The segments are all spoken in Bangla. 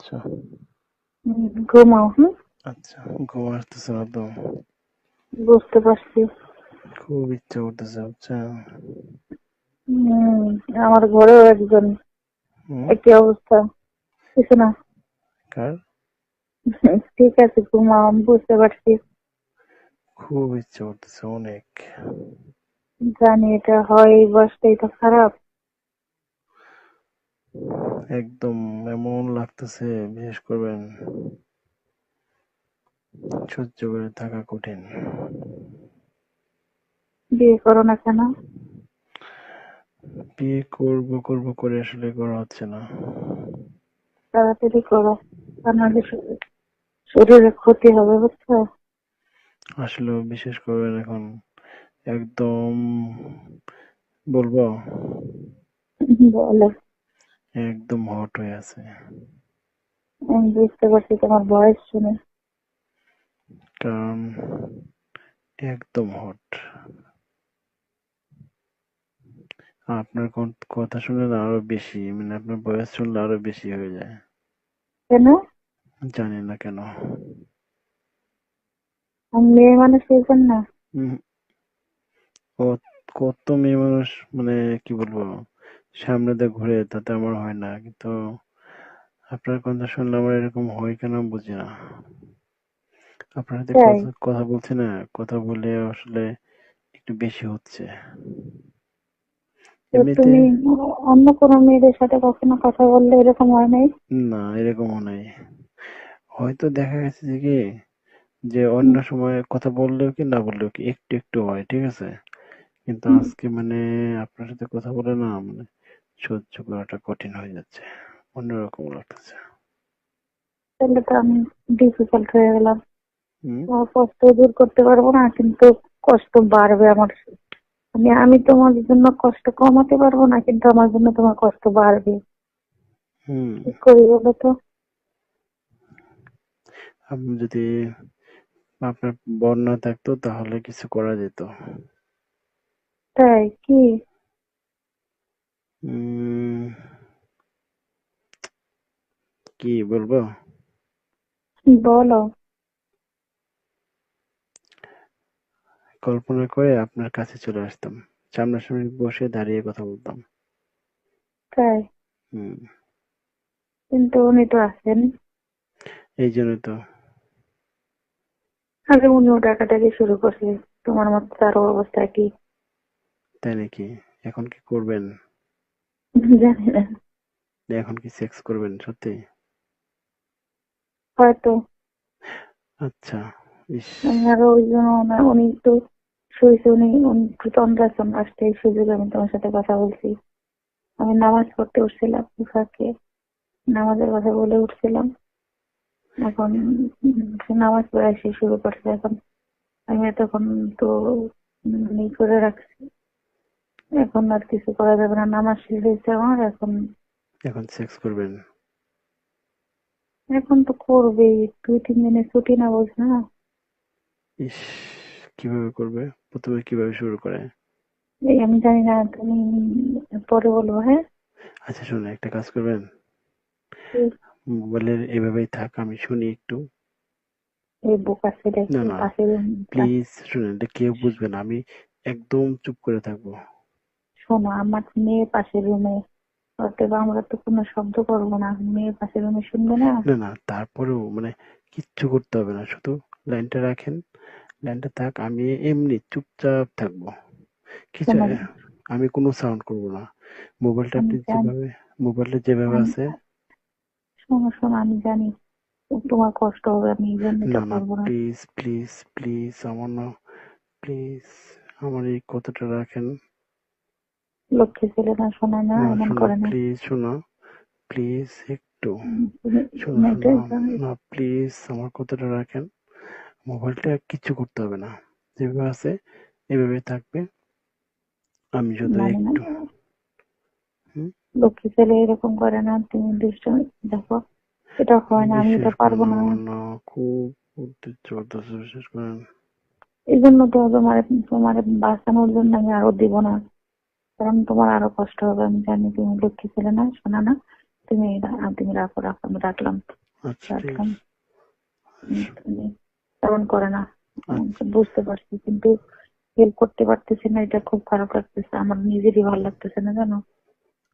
আচ্ছা। ঘুমাও। হুম। আচ্ছা, ঘুম আসতেছে না তো। বুঝতে পারছি। খুব ইচ্ছা করতেছে, বুঝছেন? হম। আমার ঘরেও একজন হুম। একই অবস্থা। কিছু না। কার? ঠিক আছে, ঘুমাও, আমি বুঝতে পারছি। খুব ইচ্ছা করতেছে অনেক। জানি এটা হয়, এই বয়সটাই তো খারাপ। একদম এমন লাগতেছে, বিশেষ করবেন, সহ্য করে থাকা কঠিন। বিয়ে করো না কেন? বিয়ে করব করব করে আসলে করা হচ্ছে না। তাড়াতাড়ি করো, তা নাহলে শরীরে ক্ষতি হবে, বুঝছো? আসলে বিশেষ করবেন এখন একদম, বলবো, বলো। একদম হট হয়ে আছে। আমি বুঝতে পারছি তোমার বয়স শুনে। কারণ একদম হট। আপনার কথা শুনলে না আরো বেশি, মানে আপনার বয়স শুনলে আরো বেশি হয়ে যায়। কেন? জানি না কেন। আমি মেয়ে মানুষ, এই জন্য। উম, কত মেয়ে মানুষ, মানে কি বলবো, সামনে দিয়ে ঘুরে, তাতে আমার হয় না, কিন্তু আপনার কথা শুনলে আমার এরকম হয় কেন বুঝি না। আপনার সাথে তাই? কথা কথা বলছি না, কথা বলে আসলে একটু বেশি হচ্ছে তো এমনিতে। তুমি অন্য কোনো মেয়েদের সাথে কখনো কথা বললে এরকম হয় নাই? না, এরকমও নাই। হয়তো দেখা গেছে যে কি, যে অন্য হুম, সময় কথা বললেও কি না বললেও কি একটু একটু হয়, ঠিক আছে, কিন্তু হুম। আজকে মানে আপনার সাথে কথা বলে না, মানে সহ্য করাটা কঠিন হয়ে যাচ্ছে, অন্যরকম লাগতেছে। তাহলে তো আমি ডিফিকাল্ট হয়ে গেলাম। হুম। তোমার কষ্ট দূর করতে পারবো না, কিন্তু কষ্ট বাড়বে আমার। আমি তোমার জন্য কষ্ট কমাতে পারবো না, কিন্তু আমার জন্য তোমার কষ্ট বাড়বে। হুম। কি করি বলো তো? আপনি যদি, আপনার বন্যা থাকতো তাহলে কিছু করা যেত। তাই কি? উম, কি বলবো, বলো। কল্পনা করে আপনার কাছে চলে আসতাম, সামনাসামনি বসে দাঁড়িয়ে কথা বলতাম। তাই? হুম। কিন্তু উনি তো আছেন। এই জন্য তো। আগে উনিও ডাকাডাকি শুরু করছে, তোমার মতো তারও অবস্থা কি? তাই নাকি? এখন কি করবেন? জানি না। এখন কি সেক্স করবেন সত্যি? হয়তো। আচ্ছা। ইস। আমি আরো ওই জন্য উনি একটু শুয়েছে, উনি একটু তন্দ্রাচ্ছন্ন, আসতে এই সুযোগে আমি তোমার সাথে কথা বলছি। আমি নামাজ পড়তে উঠছিলাম, ফাঁকে নামাজের কথা বলে উঠছিলাম। এখন সে নামাজ পড়ে এসে শুরু করছে। এখন আমি এতক্ষণ তো করে রাখছি। এখন আর কিছু করা যাবে না, নামাজ শেষ হয়েছে আমার। এখন এখন সেক্স করবেন? এখন তো করবেই, 2-3 দিনের ছুটি না, বলছে না? ইস, কিভাবে করবে? প্রথমে কিভাবে শুরু করে? এই আমি জানি না, তুমি পরে বলবো, হ্যাঁ? আচ্ছা শুনুন, একটা কাজ করবেন, মোবাইলের এভাবেই থাক, আমি শুনি একটু। এই বোকা ছেলে, না এই না, পাশের প্লিজ শুনুন, এটা কেউ বুঝবে না, আমি একদম চুপ করে থাকবো। শোনো, আমার মেয়ে পাশের রুমে, অতএব আমরা তো কোনো শব্দ করবো না, মেয়ে পাশের রুমে শুনবে না। না না, তারপরেও মানে কিচ্ছু করতে হবে না, শুধু লাইনটা রাখেন, লাইনটা থাক, আমি এমনি চুপচাপ থাকবো, কিছু, শোনো, আমি কোনো সাউন্ড করব না। মোবাইলটা আমি আপনি জানি, যেভাবে, মোবাইলটা যেভাবে আমি আছে। শোনো শোনো, আমি জানি তোমার কষ্ট হবে, আমি এই জন্য না এটা না, করবো না। প্লিজ প্লিজ প্লিজ, আমার না, প্লিজ, আমার এই কথাটা রাখেন। লক্ষ্মী ছেলে না, শোনা না, না এমন শোনো, করে না। প্লিজ শোনো, প্লিজ একটু, শোনো তুমি শোনো, এটাই জানো। না প্লিজ আমার কথাটা রাখেন। মোবাইলটা কিচ্ছু করতে হবে না, যেভাবে আছে এভাবে থাকবে, আমি শুধু মানে না, একটু। হুম। লক্ষ্মী ছেলে এরকম করে না, তুমি দুষ্টুমি দেখো। এটা হয় না, আমি বিশ্বাস এটা করেন, পারবো না। আমার না খুব উঠতে ইচ্ছে করতেছে, বিশ্বাস করেন। এই জন্য তো তোমার তোমার বাঁচানোর জন্য আমি আরো দিব না, কারণ তোমার আরো কষ্ট হবে। আমি জানি তুমি লক্ষ্মী ছেলে না, শোনা না, তুমি রাখো আমি রাখলাম। আচ্ছা ঠিক রাখলাম। আছে। আচ্ছা তুমি তেমন করে না। আচ্ছা বুঝতে পারছি, কিন্তু হেল্প করতে পারতেছি না, এটা খুব খারাপ লাগতেছে। আমার নিজেরই ভালো লাগতেছে না, জানো।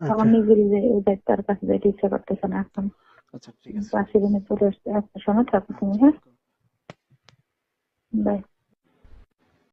আমার আচ্ছা নিজেরই যে ওই তার কাছে যেতে ইচ্ছা করতেছে না এখন। আচ্ছা ঠিক আছে। 5 দিনে চলে আসছে। আচ্ছা শোনো, থাকো তুমি, হ্যাঁ। বাই।